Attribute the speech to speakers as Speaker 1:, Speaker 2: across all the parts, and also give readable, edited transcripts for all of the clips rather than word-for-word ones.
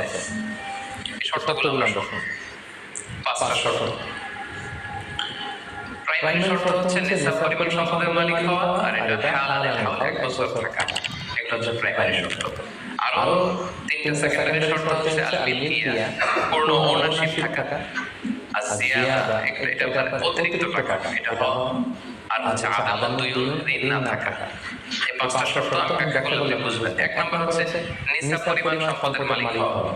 Speaker 1: আছে। এই শর্তগুলো আমরা শুনি। 5টা শর্ত। প্রাইমারি শর্ত হচ্ছে নিসাব পরিমাণ সম্পদের মালিক হওয়া, আর এটা হালাল হওয়া, 1 বছর থাকা। এগুলো হচ্ছে প্রাইমারি শর্ত। আরো 3টা সেকেন্ডারি শর্ত হচ্ছে আল মিলকিয়া, পূর্ণ ওনারশিপ থাকা, আর জিয়াদা, এটা অতিরিক্ত টাকা, এটা হওয়া, আর হচ্ছে আদামত দুয়ুন, ঋণ না থাকা। এই 5টা শর্ত আমি ব্যাখ্যা করলে বুঝবেন। 1 নাম্বার হচ্ছে নিসাব পরিমাণ সম্পদের মালিক হওয়া।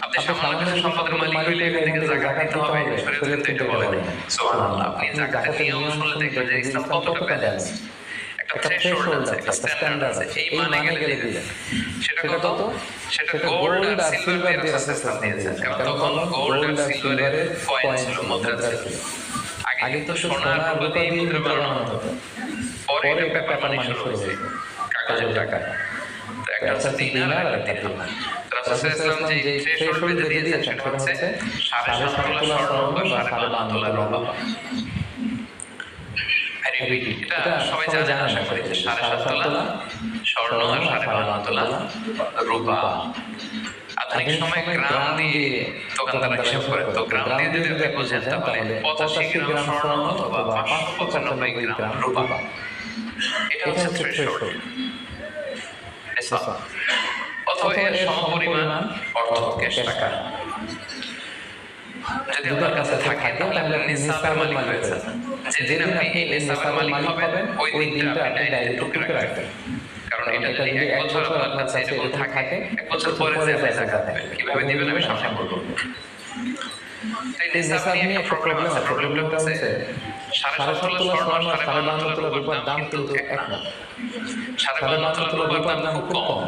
Speaker 1: আপনি সামান্য কিছু সম্পদের মালিক হইলে এখান থেকে যাকাত দিতে হবে, শরীয়ত কিন্তু এটা বলে না। সুবহানাল্লাহ। আপনি যাকাতের নিয়ম শুনলে দেখবেন যে ইসলাম কতটা ব্যালেন্স। একটা থ্রেশহোল্ড আছে, একটা স্ট্যান্ডার্ড আছে, এই মানে গেলে দিবেন। সেটা কত? সেটা গোল্ড আর সিলভার দিয়ে রাসূল দিয়েছেন। কারণ তখন গোল্ড আর সিলভারের কয়েন ছিল, মুদ্রা ছিল। আগে তো স্বর্ণ আর রূপা দিয়ে মুদ্রা বানানো হতো, পরে এটা পেপার মানি শুরু হয়েছে, কাগজের টাকা। তো একটা হচ্ছে দিনার আর একটা দিরহাম। রাসূল সাল্লাল্লাহু আলাইহি ওয়াসাল্লাম যে থ্রেশহোল্ড দিয়ে দিয়েছেন সেটা হচ্ছে 7.5 তোলা স্বর্ণ বা 52 তোলা রূপা। এটা সবাই জানে আশা করি, 7.5 তোলা স্বর্ণ আর 52 তোলা রূপা। আধুনিক সময় গ্রাম দিয়ে দোকানদাররা হিসাব করে। তো গ্রাম দিয়ে যদি আপনি বোঝেন তাহলে 85 গ্রাম স্বর্ণ অথবা 595 গ্রাম রূপা, এটা হচ্ছে থ্রেশহোল্ড। অথবা এর সমপরিমাণ অর্থ, ক্যাশ টাকা যদি আপনার কাছে থাকে তাহলে নিসাবের মালিক হয়েছেন। যেদিন আপনি এই নিসাবের মালিক হবেন ওই দিনটা আপনি ডায়েরিতে টুকে রাখবেন। কারণ এটা যদি 1 বছর আপনার কাছে এরকম থাকে, 1 বছর পরে যে আপনি যাকাত দেবেন, কিভাবে দিবেন আমি সামনে বলবো। এই নিসাব নিয়ে একটা প্রবলেম আছে। প্রবলেমটা হচ্ছে 7.5 তোলা স্বর্ণ আর 52 তোলা রূপার দাম কিন্তু এক না। 52 তোলা রূপার দাম খুব কম,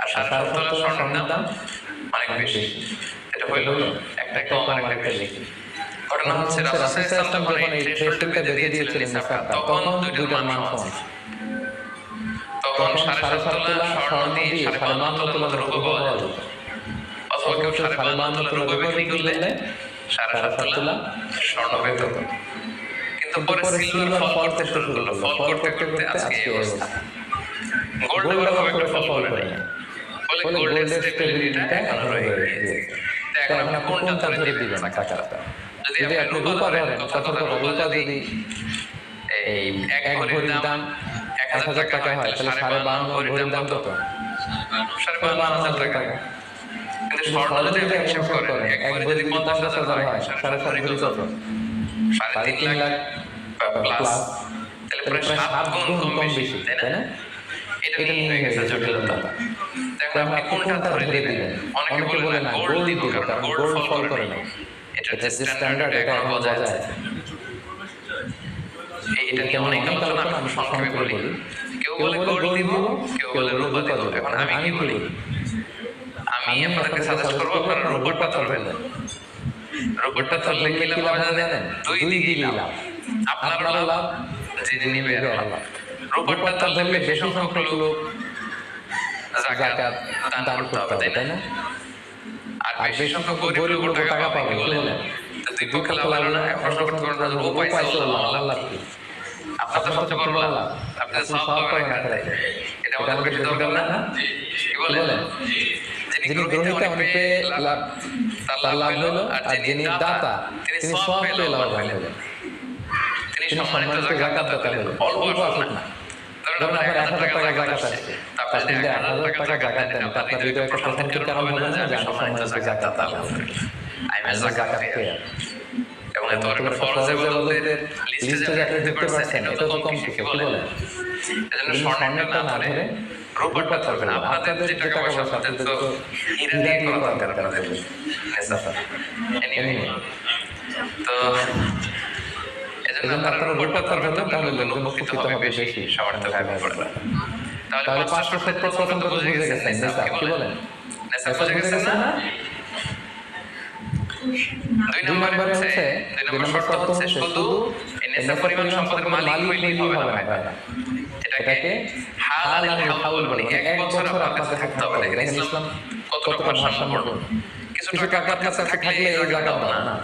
Speaker 1: আর 7.5 তোলা স্বর্ণের দাম অনেক বেশি। এটা হইল একটা কম আর একটা বেশি। ঘটনা হচ্ছে রাসূল সাল্লাল্লাহু আলাইহি ওয়াসাল্লাম যখন এই থ্রেশহোল্ডটা বেঁধে দিয়েছিলেন নিসাবটা, তখন দুইটার মান সমান। তখন 7.5 তোলা স্বর্ণ দিয়ে 52 তোলা রূপা পাওয়া যেত, অথবা কেউ 52 তোলা রূপা বিক্রি করলে 7.5 তোলা স্বর্ণ পেত। কিন্তু পরে সিলভার ফল করতে শুরু করলো। ফল করতে করতে আজকে এই অবস্থা। গোল্ড এবার খুব একটা ফল করে না, বলে গোল্ডের স্টেবিলিটিটা এখন রয়ে গিয়েছে। এখন আপনি কোনটা ধরে দিবেন টাকাটা? যদি আপনি রূপা ধরেন, কথা রূপা যদি এই এক ভরির দাম 1000 টাকা হয়, তাহলে 52 ভরির দাম কত? 52,000 টাকা। কিন্তু স্বর্ণ যদি আপনি হিসাব করেন, এক ভরি যদি 50,000 হয়, 7.5 ভরি কত? 3.5 লাখ প্লাস, তাহলে প্রায় 7 গুণ কম বেশি, তাই না? এটা নিয়ে হয়ে গেছে জটিলতা। এখন আপনি কোনটা ধরে দিবেন? অনেকে বলে না গোল্ড দিব, কারণ গোল্ড ফল করে না। এটা যে স্ট্যান্ডার্ড, এটা এখন বজায় আছে। এটা নিয়ে অনেক আলোচনা, আমি সংক্ষেপে বলি। কেউ বলে গোল্ড দিব, কেউ বলে রূপা দিব। এখন আমি কি বলি? আমি আপনাদেরকে সাজেস্ট করবো আপনারা রূপাটা ধরবেন। রূপাটা ধরলে কি লাভ হবে জানেন? দুই দিকেই লাভ। আপনারও লাভ, যিনি নিবে এরও লাভ। রূপাটা ধরলে বেশি সংখ্যক লোক যাকাত দান করতে হবে, তাই না? আর বেশি সংখ্যক গরিব লোক টাকা পাবে, বলেন তো দুই পক্ষে লাভ হলো না। প্রশ্ন করতে পারেন ও পাইছে আল্লাহ লাভ কি? আপনার তো সবচেয়ে বড় লাভ, আপনি সওয়াব পাবেন আখিরাতে। এটা আমাদের বেশি দরকার না? কি বলেন? যিনি গ্রহীতা উনি পেয়ে লাভ, তার লাভ হলো, আর যিনি দাতা তিনি সওয়াব পেয়ে লাভবান হলেন। তিনি সম্মানিত যাকাত দাতা হলেন। অল্প আসুক না, ধরুন আপনার 1000 টাকা যাকাত আসছে, তারপর যদি 1000 টাকা যাকাত দেন, আপনার হৃদয়ে একটা প্রশান্তির কারণ হবে না যে আমি সম্মানিত যাকাত দাতা, আলহামদুলিল্লাহ আমি যাকাত পেয়ে। এবং এত বড় ফরজ ইবাদতের লিস্টে যে আপনি দেখতে পাচ্ছেন, এটা তো কম কিছু, কি বলেন? এজন্য স্বর্ণটা না ধরে রূপাটা ধরবেন। আপনাদের যে টাকা পয়সা, আপনাদের তো হীরা দিয়ে করা দরকার আপনাদের নেশাফা। এনিওয়ে, তো এজন্য আপনারা রূপাটা ধরবেন, তাহলে লোকজন উপকৃত হবে বেশি, সামর্থ্য ব্যবহার করবেন। তাহলে 570% তো বুঝে গেছেন নেশা, কি বলেন? নেশা বুঝে গেছেন না? দুই নম্বরে হচ্ছে, দুই নম্বর শর্ত হচ্ছে শুধু নেশাব পরিমাণ সম্পদের মালিক হইলেই হবে না ভাই। এটাকে হালাল হাউল বলে 1 বছর আপনার কাছে থাকতে হবে। দেখেন ইসলাম কতটা ভারসাম্যপূর্ণ। কিছু টাকা আপনার কাছে থাকলে এই জায়গা দাও না,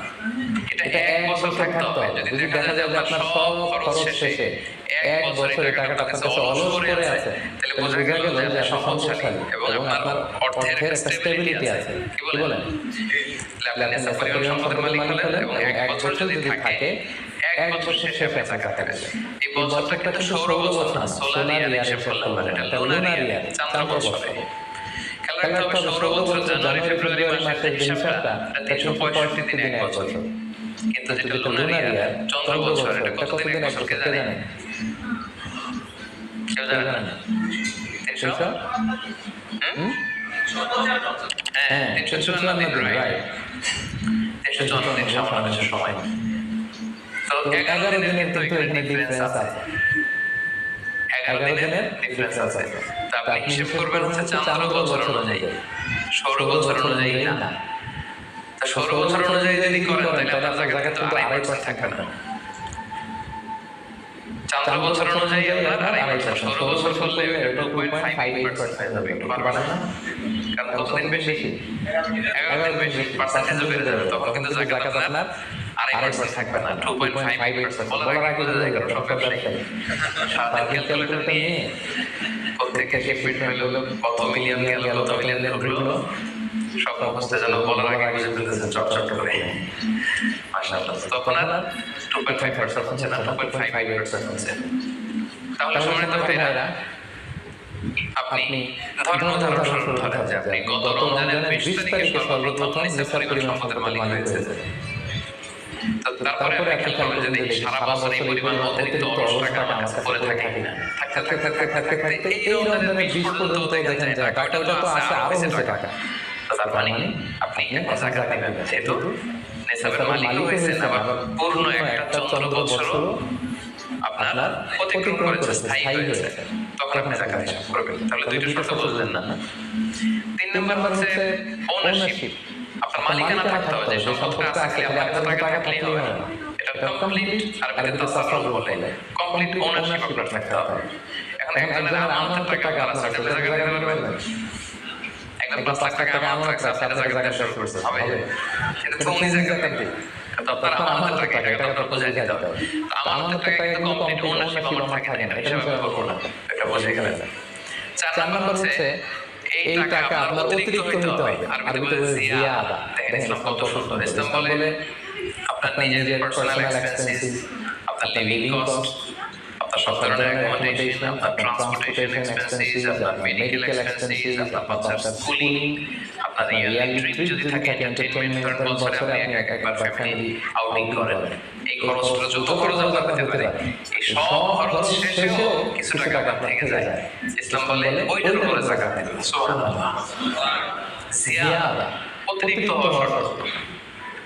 Speaker 1: এটা 1 বছর থাকতে হবে। যদি দেখা যায় যে আপনার সব খরচ শেষে 1 বছর এই টাকাটা আপনার কাছে অলস করে আছে, তাহলে বোঝা গেল যে আপনি সম্পদশালী এবং আপনার অর্থের একটা স্টেবিলিটি আছে। কি বলেন? আপনি নেশা পরিমাণ সম্পদের মালিক হলেন এবং 1 বছর যদি থাকে, 1 বছর শেষে আপনি টাকা পেলেন। এই বছরটা কিন্তু সৌর বছর না, সোলার ইয়ার হিসেব করলাম, এটা লুনার ইয়ার, চান্দ্র বছর। খেয়াল রাখতে হবে সৌর বছর জানুয়ারি ফেব্রুয়ারি মাসের হিসাবটা 365 দিন 1 বছর, কিন্তু যেটা লুনার ইয়ার চন্দ্র বছর, এটা কতদিন 1 বছর কে জানেন? কেউ জানেন না? 300 হ্যাঁ 354 দিন, রাইট। 354 দিন সামান্য সময়। তো 11 দিনের কিন্তু এখানে ডিফারেন্স আছে, 11 দিনের ডিফারেন্স আছে। তো আপনি হিসাব করবেন হচ্ছে চান্দ্র বছর অনুযায়ী, সৌর বছর অনুযায়ী না। তো সৌর বছর অনুযায়ী যদি করেন তাহলে আপনার জায়গা কিন্তু 2.5% থাকবে না। চান্দ্র বছর অনুযায়ী আপনার 2.5%, সৌর বছর করলে 2.58% হবে। একটু বাড়ানো না, কারণ কতদিন বেশি, 11 দিন বেশি, পার্সেন্টেজ বেড়ে যাবে, তখন কিন্তু জায়গা আপনার 2.5% থাকবে না, 2.58%। বলার আগে বুঝে গেল সব ব্যবসায়ী সারাদিন ক্যালকুলেটর নিয়ে প্রত্যেকটা শিপমেন্ট হলো কত মিলিয়ন গেল, কত মিলিয়ন ঢুকলো, সব মুখস্থ যেন বলার আগে বুঝে ফেলতেছেন চটচট করে। মাশাআল্লাহ, তখন আর 2.5% হচ্ছে না, 2.58% হচ্ছে। তাহলে সম্মানিত ভাইরা, আপনি উদাহরণ স্বরূপ ধরেন যে আপনি গত রমজানের 20 তারিখে সর্বপ্রথম নিসাব পরিমাণ সম্পদের মালিক হয়েছে। তারপরে আপনি খেয়াল করবেন যে সারা বছর এই পরিমাণ অতিরিক্ত অলস টাকা আমার কাছে পড়ে থাকে কিনা। থাকতে এই রমজানের 20 পর্যন্ত দেখেন যে টাকাটা তো আসে, আরো হয়েছে টাকা। তার মানে আপনি এখন জাকাত দিবেন, যেহেতু নিসাবের মালিক হয়েছেন, আবার পূর্ণ একটা চন্দ্র বছর আপনার অতিক্রম করেছে, স্থায়ী হয়েছে, তখন আপনি জাকাত হিসাব করবেন। তাহলে দুইটা শর্ত বুঝলেন না। 3 নাম্বার হচ্ছে ওনারশিপ, আপনার মালিকানা থাকতে হবে, যে সম্পদটা আছে আপনার কাছে টাকা থাকলেই হবে না, এটা কমপ্লিট আর ভিতরে তাসাররুফ বলে কমপ্লিট ওনারশিপ আপনার থাকতে হবে। এখন একজনের আমানতের টাকা আপনার আছে, এটা জায়গা দিতে পারবেন? একদম 5 লাখ টাকা আমানত আছে, আপনার জায়গা শেয়ার করতে হবে, এটা তো উনি জাকাত দিবেন। তো আপনার আমানতের টাকা, এটা আপনার বুঝাই দিতে হবে। তো আমানতের টাকা কিন্তু কমপ্লিট ওনারশিপ আমার থাকে না, হিসাব করব না, এটা বুঝে গেলেন। 4 নাম্বার হচ্ছে এই টাকা আপনার অতিরিক্ত হতে হবে, আরবিতে বলে জিয়াদা। দেখেন ইসলাম কত সুন্দর, ইসলাম বলে আপনার নিজের পার্সোনাল এক্সপেন্সেস, আপনার লিভিং কস্ট, আপনার সব ধরনের অ্যাকোমোডেশন, আপনার ট্রান্সপোর্টেশন এক্সপেন্সেস, আপনার মেডিকেল এক্সপেন্সেস, আপনার বাচ্চার স্কুলিং, আপনার ইয়ারলি ট্রিপ যদি থাকে, এন্টারটেইনমেন্ট, বছরে আপনি একবার ফ্যামিলি আউটিং করেন, এই খরচগুলো যত খরচ হতে পারে, এই সব খরচ শেষেও কিছু টাকা আপনার থেকে যায়। ইসলাম বলে ওইটার উপরে যাকাত দিবেন। সুবহানাল্লাহ, জিয়াদা, অতিরিক্ত হওয়া শর্ত।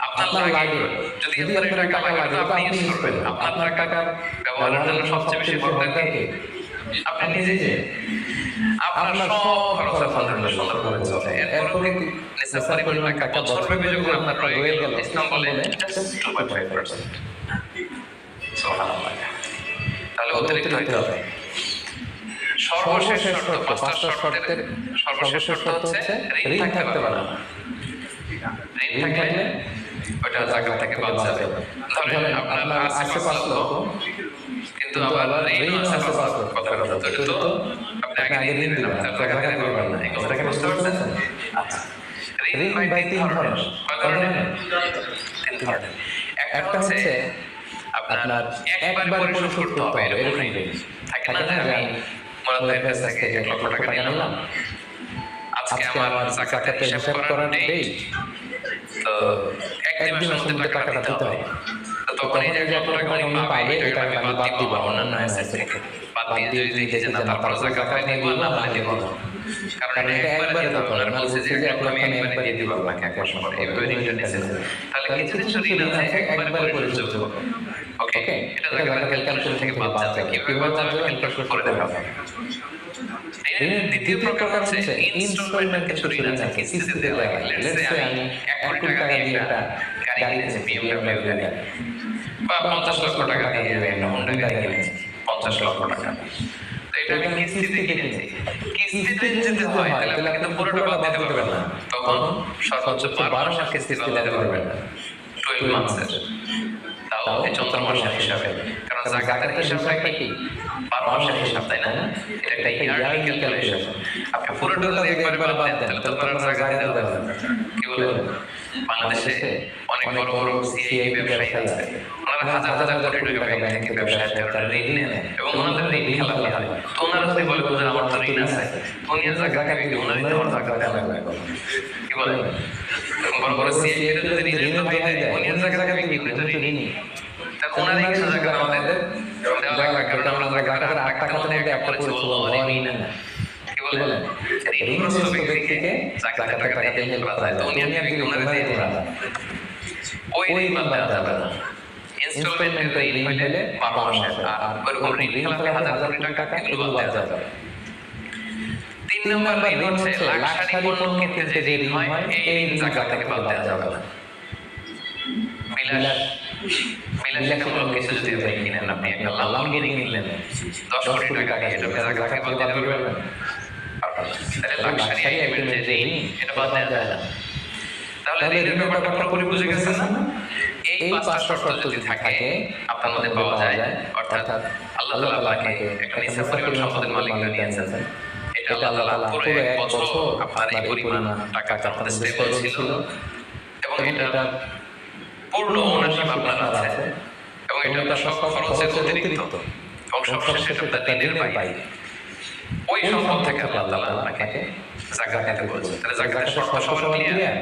Speaker 1: আপনার লাগে, যদি আপনার টাকা লাগে তো আপনি ইউজ করবেন। আপনার টাকার ব্যবহারের জন্য সবচেয়ে বেশি খরচ থাকে আপনি নিজে। আপনার সব খরচ আলহামদুলিল্লাহ সুন্দর করে চলে, এরপরে নিসাব পরিমাণ টাকা বছরব্যাপী যখন আপনার রয়ে গেল, ইসলাম বলে 2.5%। সুবহানাল্লাহ, তাহলে অতিরিক্ত হইতে হবে। সর্বশেষ শর্ত, 5টা শর্তের সর্বশেষ শর্ত হচ্ছে ঋণ থাকতে পারে না। ঋণ থাকলে ওটা জাকাত থেকে বাদ যাবে। ধরেন আপনার আছে 5 লক্ষ, কিন্তু আবার ঋণ আছে 5 লক্ষ, কথার কথা তো আপনি আগে ঋণ দিবেন, আপনার জাকাত দিতে পারবেন না, এই কথাটা কি বুঝতে পারছেন? আচ্ছা, ঋণ ভাই 3 ধরনের। কয় ধরনের? 3 ধরনের। একটা হচ্ছে আপনার একবার পরিশোধ করতে হবে, এরকম ঋণ থাকে না, যে আমি মোরাদ ভাইয়ের কাছ থেকে 1 লক্ষ টাকা নিলাম, আজকে আমার জাকাতের হিসাব করার ডেট, তো একদিনের মধ্যে টাকাটা দিতে হবে। তো তখন এই যে 1 লক্ষ টাকা উনি পাইবে, এটা আমি বাদ দিব অন্যান্য অ্যাসেট থেকে, বাদ দিয়ে যদি দেখি যে না তারপর জাকাত নিয়ে দিব না, মানে দিব না, কারণ এটা একবারে তো না, বলছে যে 1 লক্ষ আমি একবার দিয়ে দিব আপনাকে 1 মাস পরে, এইভাবে ঋণটা নিয়েছেন। তাহলে কিছু কিছু ঋণ আছে একবারে পরিশোধ করতে হবে। ওকে, এটা জাকাতের ক্যালকুলেশন থেকে বাদ যাবে। কিভাবে বাদ যাবে ক্যালকুলেশন করে দেখাবো। ঋণের দ্বিতীয় প্রকার হচ্ছে ইনস্টলমেন্ট কিছু ঋণ আছে, কিস্তিতে লাগে। লেটস সে আমি 1 কোটি টাকা দিয়ে একটা গাড়ি কিনেছি, BMW গাড়ি, বা 50 লক্ষ টাকা দিয়ে একটা হোন্ডা গাড়ি কিনেছি, 50 লক্ষ টাকা। তো
Speaker 2: এটা আমি কিস্তিতে কিনেছি, কিস্তিতে যদি হয় তাহলে আপনি কিন্তু পুরোটা বাদ দিতে পারবেন না, তখন সর্বোচ্চ 12 মাসের কিস্তি বাদ দিতে পারবেন না, 12 মাসের, তাও এই 14 মাসের হিসাবে, কারণ যাকাতের হিসাবটা কি 12 মাসের হিসাব, তাই না? এটা একটা ইয়ারলি ক্যালকুলেশন। আপনি পুরোটা যদি একবারে বাদ দেন তাহলে তো আপনার জাকাত দিতে পারবেন না। কি বলেন? বাংলাদেশে অনেক বড় বড় সিআইপি ব্যবসায়ী আছে, ওনারা হাজার হাজার কোটি টাকা ব্যাংক থেকে ব্যবসায় তারা ঋণ নেন এবং ওনাদের ঋণ খেলাপি হয়। তো ওনারা যদি বলে যে আমার তো ঋণ আছে, উনি আর জাকাত দিবে, ওনারই তো আমার জাকাত দেওয়া লাগবে। কি বলেন? বড় বড় সিআইপি যদি ঋণ ভাই দেয়, উনি আর জাকাত দিবে কি করে? তো ঋণই, তখন ওনারই কিছু জাকাত আমাদের দেওয়া লাগবে, কারণ আমরা জাকাতের 8 টাকার মধ্যে একটা পরিচয় ঋণ না। কি বলেন? ঋণগ্রস্ত ব্যক্তিকে জাকাতের টাকা দিয়ে হেল্প করা যায়, তো উনি আর কি ওনারা দিয়ে দেন, ওই ঋণ বাদ দেওয়া যাবে না। ইনস্টলমেন্টে ঋণ হলে 12 মাসের, আর ওরকম ঋণ খেলাপি 1000 কোটি টাকা, এগুলো বাদ দেওয়া যাবে। 3 নম্বর ঋণ হচ্ছে লাক্সারি পণ্য কিনতে যে ঋণ হয়, এই ঋণ জাকাত থেকে বাদ দেওয়া যাবে না। বিলাসিমূলক কিছু যদি আপনি কিনেন, আপনি একটা লাম্বরগিনি কিনলেন 10 কোটি টাকা, এটা জাকাত থেকে বাদ দিতে পারবেন? তাহলে লাক্সারি আইটেমের যে ঋণ, এটা বাদ দেওয়া যায় না। তাহলে ঋণের ব্যাপারটা পুরো বুঝে গেছেন না? এই 5টা শর্ত যদি থাকে আপনার মধ্যে পাওয়া যায়, অর্থাৎ আল্লাহ তাআলা আপনাকে একটা নিসাব পরিমাণ সম্পদের মালিক বানিয়েছেন, এটা আল্লাহ তাআলা পুরো 1 বছর আপনার এই পরিমাণ টাকা আপনার স্টেবল ছিল এবং এটা পূর্ণ ওনারশিপ আপনার আছে এবং এটা আপনার সব খরচের অতিরিক্ত এবং সবশেষে এটা আপনার ঋণের বাইরে, ওই সম্পদ থেকে আল্লাহ তাআলা আপনাকে যাকাত দিতে বলছেন। তাহলে যাকাতের শর্ত সবার ক্লিয়ার?